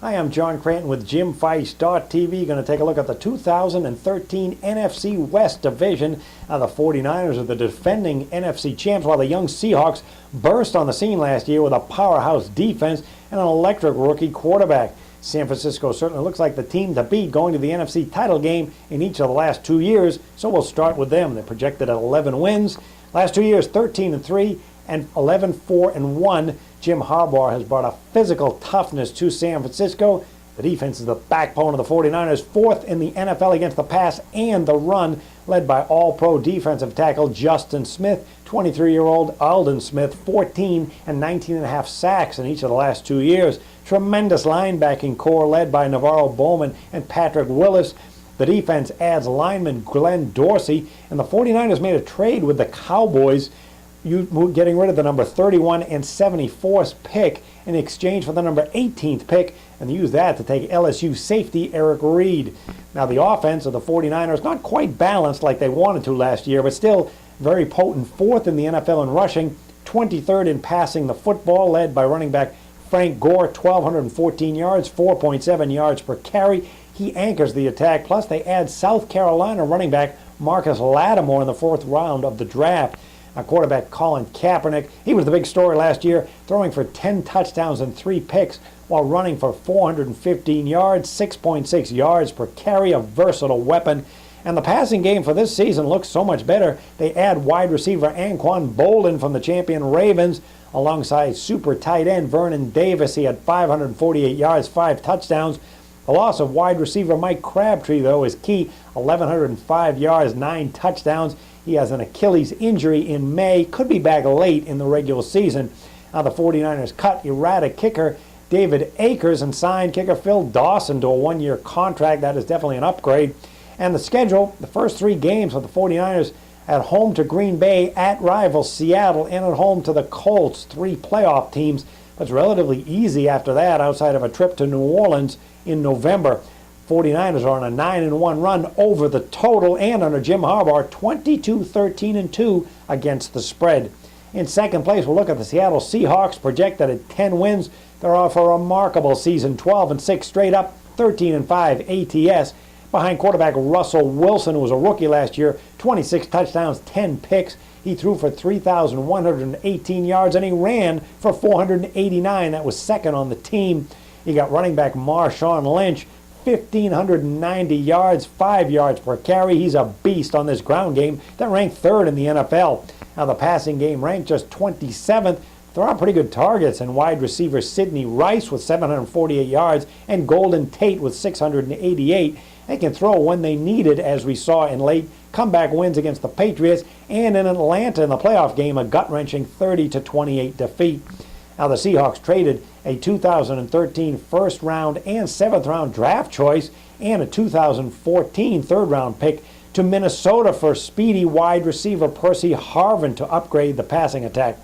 Hi, I'm John Cranton with JimFeist.tv. Going to take a look at the 2013 NFC West Division. The 49ers are the defending NFC champs, while the young Seahawks burst on the scene last year with a powerhouse defense and an electric rookie quarterback. San Francisco certainly looks like the team to beat, going to the NFC title game in each of the last 2 years, so we'll start with them. They're projected at 11 wins. Last 2 years, 13-3 and 11-4-1. Jim Harbaugh has brought a physical toughness to San Francisco. The defense is the backbone of the 49ers, fourth in the NFL against the pass and the run, led by all-pro defensive tackle Justin Smith, 23-year-old Aldon Smith, 14 and 19.5 sacks in each of the last 2 years. Tremendous linebacking core led by Navarro Bowman and Patrick Willis. The defense adds lineman Glenn Dorsey, and the 49ers made a trade with the Cowboys, getting rid of the number 31 and 74th pick in exchange for the number 18th pick, and they used that to take LSU safety Eric Reed. Now, the offense of the 49ers not quite balanced like they wanted to last year, but still very potent, fourth in the NFL in rushing, 23rd in passing the football, led by running back Frank Gore, 1,214 yards, 4.7 yards per carry. He anchors the attack, plus they add South Carolina running back Marcus Lattimore in the fourth round of the draft. Quarterback Colin Kaepernick, he was the big story last year, throwing for 10 touchdowns and 3 picks while running for 415 yards, 6.6 yards per carry, a versatile weapon. And the passing game for this season looks so much better. They add wide receiver Anquan Bolden from the champion Ravens alongside super tight end Vernon Davis. He had 548 yards, 5 touchdowns. The loss of wide receiver Mike Crabtree, though, is key. 1,105 yards, 9 touchdowns. He has an Achilles injury in May, could be back late in the regular season. Now the 49ers cut erratic kicker David Akers and signed kicker Phil Dawson to a 1-year contract. That is definitely an upgrade. And the schedule, the first 3 games for the 49ers at home to Green Bay, at rival Seattle, and at home to the Colts, 3 playoff teams. But it's relatively easy after that, outside of a trip to New Orleans in November. 49ers are on a 9-1 run over the total, and under Jim Harbaugh, 22-13-2 against the spread. In second place, we'll look at the Seattle Seahawks, projected at 10 wins. They're off a remarkable season, 12-6 straight up, 13-5 ATS. Behind quarterback Russell Wilson, who was a rookie last year, 26 touchdowns, 10 picks. He threw for 3,118 yards, and he ran for 489. That was second on the team. You got running back Marshawn Lynch, 1,590 yards, 5 yards per carry. He's a beast on this ground game that ranked 3rd in the NFL. Now the passing game ranked just 27th. There are pretty good targets, and wide receiver Sidney Rice with 748 yards and Golden Tate with 688. They can throw when they need it, as we saw in late comeback wins against the Patriots, and in Atlanta in the playoff game, a gut-wrenching 30-28 defeat. Now the Seahawks traded a 2013 first-round and seventh-round draft choice and a 2014 third-round pick to Minnesota for speedy wide receiver Percy Harvin to upgrade the passing attack.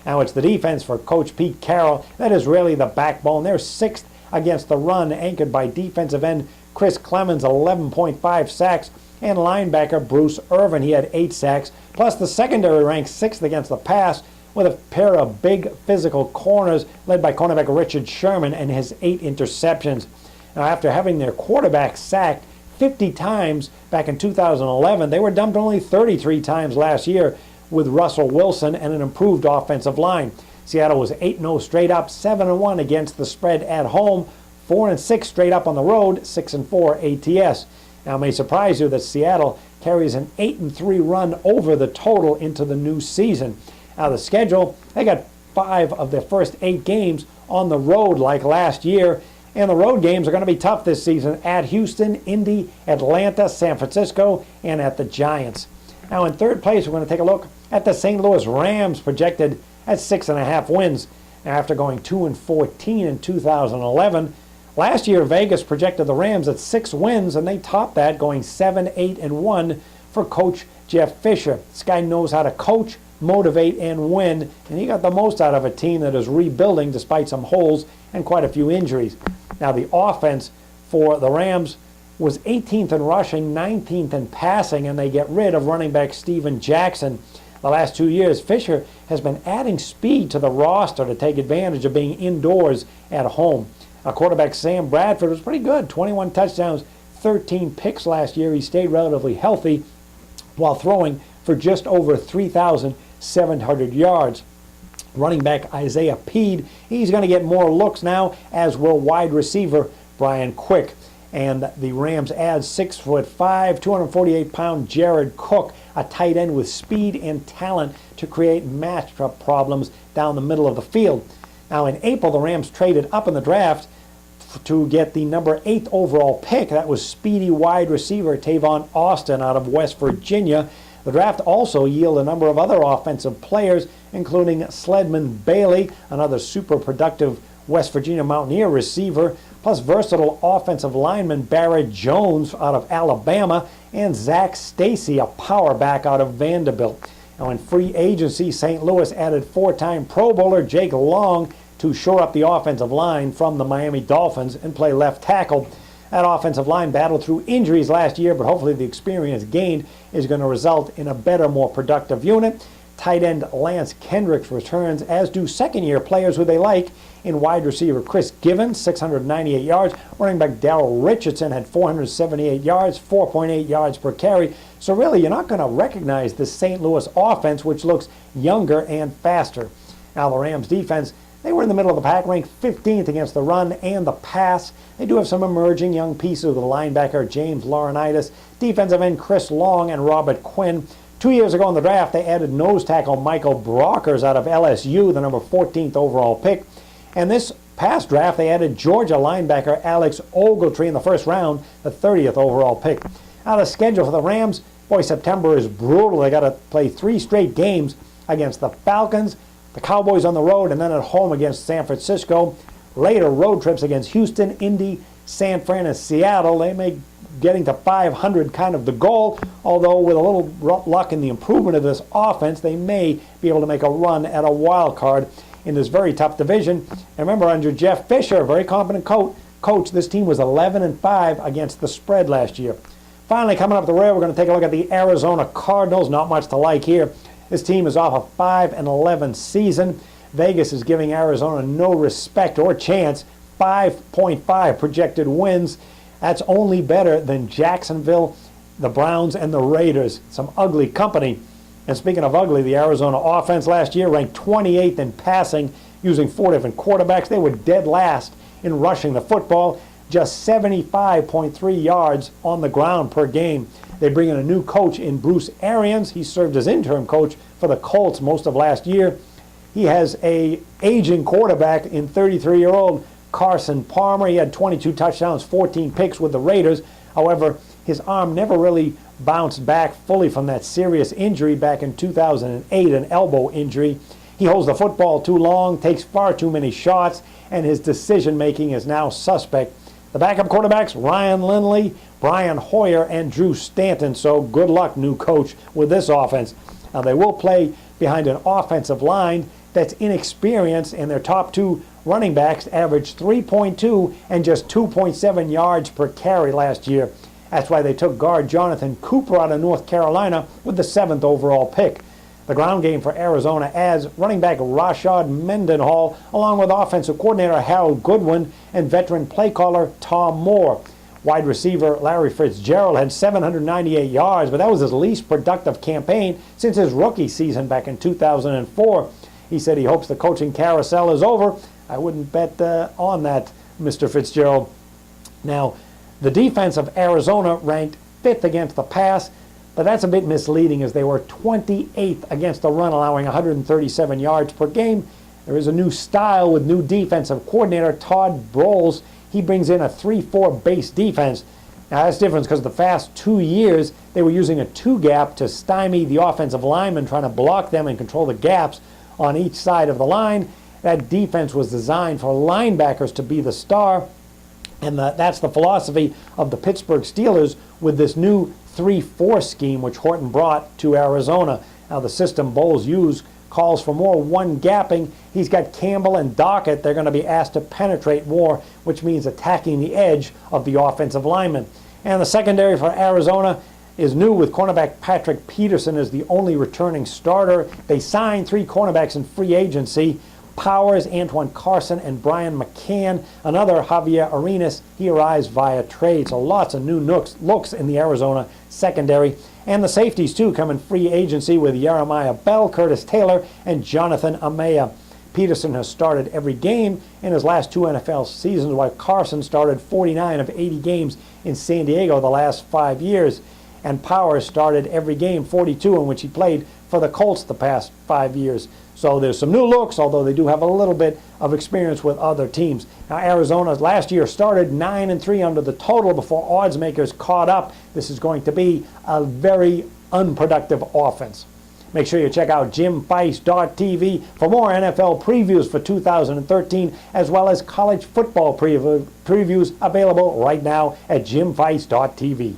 Now it's the defense for Coach Pete Carroll that is really the backbone. They're 6th against the run, anchored by defensive end Chris Clemens, 11.5 sacks, and linebacker Bruce Irvin. He had 8 sacks. Plus the secondary ranked 6th against the pass, with a pair of big physical corners led by cornerback Richard Sherman and his 8 interceptions. Now, after having their quarterback sacked 50 times back in 2011, they were dumped only 33 times last year with Russell Wilson and an improved offensive line. Seattle was 8-0 straight up, 7-1 against the spread at home, 4-6 straight up on the road, 6-4 ATS. Now, it may surprise you that Seattle carries an 8-3 run over the total into the new season. Now the schedule, they got 5 of their first 8 games on the road like last year, and the road games are going to be tough this season at Houston, Indy, Atlanta, San Francisco, and at the Giants. Now in third place, we're going to take a look at the St. Louis Rams, projected at 6.5 wins. Now after going 2-14 in 2011, last year Vegas projected the Rams at 6 wins, and they topped that, going 7-8-1 for Coach Jeff Fisher. This guy knows how to coach, motivate, and win, and he got the most out of a team that is rebuilding despite some holes and quite a few injuries. Now the offense for the Rams was 18th in rushing, 19th in passing, and they get rid of running back Steven Jackson. The last 2 years, Fisher has been adding speed to the roster to take advantage of being indoors at home. Quarterback Sam Bradford was pretty good. 21 touchdowns, 13 picks last year. He stayed relatively healthy while throwing for just over 3,700 yards. Running back Isaiah Peed, he's going to get more looks now, as will wide receiver Brian Quick. And the Rams add 6'5", 248-pound Jared Cook, a tight end with speed and talent to create matchup problems down the middle of the field. Now in April, the Rams traded up in the draft to get the number 8 overall pick. That was speedy wide receiver Tavon Austin out of West Virginia. The draft also yielded a number of other offensive players, including Sledman Bailey, another super productive West Virginia Mountaineer receiver, plus versatile offensive lineman Barrett Jones out of Alabama, and Zach Stacy, a power back out of Vanderbilt. Now in free agency, St. Louis added 4-time Pro Bowler Jake Long to shore up the offensive line from the Miami Dolphins and play left tackle. That offensive line battled through injuries last year, but hopefully the experience gained is going to result in a better, more productive unit. Tight end Lance Kendricks returns, as do second-year players who they like in wide receiver Chris Givens, 698 yards. Running back Darrell Richardson had 478 yards, 4.8 yards per carry. So really, you're not going to recognize the St. Louis offense, which looks younger and faster. Now the Rams defense, they were in the middle of the pack, ranked 15th against the run and the pass. They do have some emerging young pieces with the linebacker James Laurinaitis, defensive end Chris Long, and Robert Quinn. 2 years ago in the draft, they added nose tackle Michael Brockers out of LSU, the number 14th overall pick. And this past draft, they added Georgia linebacker Alex Ogletree in the first round, the 30th overall pick. Now the schedule for the Rams, boy, September is brutal. They got to play 3 straight games against the Falcons, the Cowboys on the road, and then at home against San Francisco. Later, road trips against Houston, Indy, San Fran, and Seattle. They make getting to 500 kind of the goal, although with a little luck in the improvement of this offense, they may be able to make a run at a wild card in this very tough division. And remember, under Jeff Fisher, a very competent coach, this team was 11-5 against the spread last year. Finally, coming up the rear, we're going to take a look at the Arizona Cardinals. Not much to like here. This team is off a 5-11 season. Vegas is giving Arizona no respect or chance. 5.5 projected wins. That's only better than Jacksonville, the Browns, and the Raiders. Some ugly company. And speaking of ugly, the Arizona offense last year ranked 28th in passing using 4 different quarterbacks. They were dead last in rushing the football, just 75.3 yards on the ground per game. They bring in a new coach in Bruce Arians. He served as interim coach for the Colts most of last year. He has a aging quarterback in 33-year-old Carson Palmer. He had 22 touchdowns, 14 picks with the Raiders. However, his arm never really bounced back fully from that serious injury back in 2008, an elbow injury. He holds the football too long, takes far too many shots, and his decision-making is now suspect. The backup quarterbacks, Ryan Lindley, Brian Hoyer, and Drew Stanton. So good luck, new coach, with this offense. Now, they will play behind an offensive line that's inexperienced, and their top 2 running backs averaged 3.2 and just 2.7 yards per carry last year. That's why they took guard Jonathan Cooper out of North Carolina with the 7th overall pick. The ground game for Arizona adds running back Rashad Mendenhall, along with offensive coordinator Harold Goodwin and veteran play caller Tom Moore. Wide receiver Larry Fitzgerald had 798 yards, but that was his least productive campaign since his rookie season back in 2004. He said he hopes the coaching carousel is over. I wouldn't bet on that, Mr. Fitzgerald. Now, the defense of Arizona ranked 5th against the pass, but that's a bit misleading as they were 28th against the run, allowing 137 yards per game. There is a new style with new defensive coordinator Todd Bowles. He brings in a 3-4 base defense. Now that's different because the past 2 years they were using a 2-gap to stymie the offensive linemen, trying to block them and control the gaps on each side of the line. That defense was designed for linebackers to be the star, and that's the philosophy of the Pittsburgh Steelers with this new 3-4 scheme which Horton brought to Arizona. Now the system Bowles used calls for more one-gapping. He's got Campbell and Dockett. They're going to be asked to penetrate more, which means attacking the edge of the offensive lineman. And the secondary for Arizona is new with cornerback Patrick Peterson as the only returning starter. They signed 3 cornerbacks in free agency. Powers, Antoine Carson, and Brian McCann. Another Javier Arenas, he arrives via trade. So lots of new looks in the Arizona secondary. And the safeties, too, come in free agency with Jeremiah Bell, Curtis Taylor, and Jonathan Amaya. Peterson has started every game in his last 2 NFL seasons, while Carson started 49 of 80 games in San Diego the last 5 years. And Powers started every game, 42, in which he played for the Colts the past 5 years. So there's some new looks, although they do have a little bit of experience with other teams. Now, Arizona last year started 9-3 under the total before odds makers caught up. This is going to be a very unproductive offense. Make sure you check out JimFeist.tv for more NFL previews for 2013, as well as college football previews available right now at JimFeist.tv.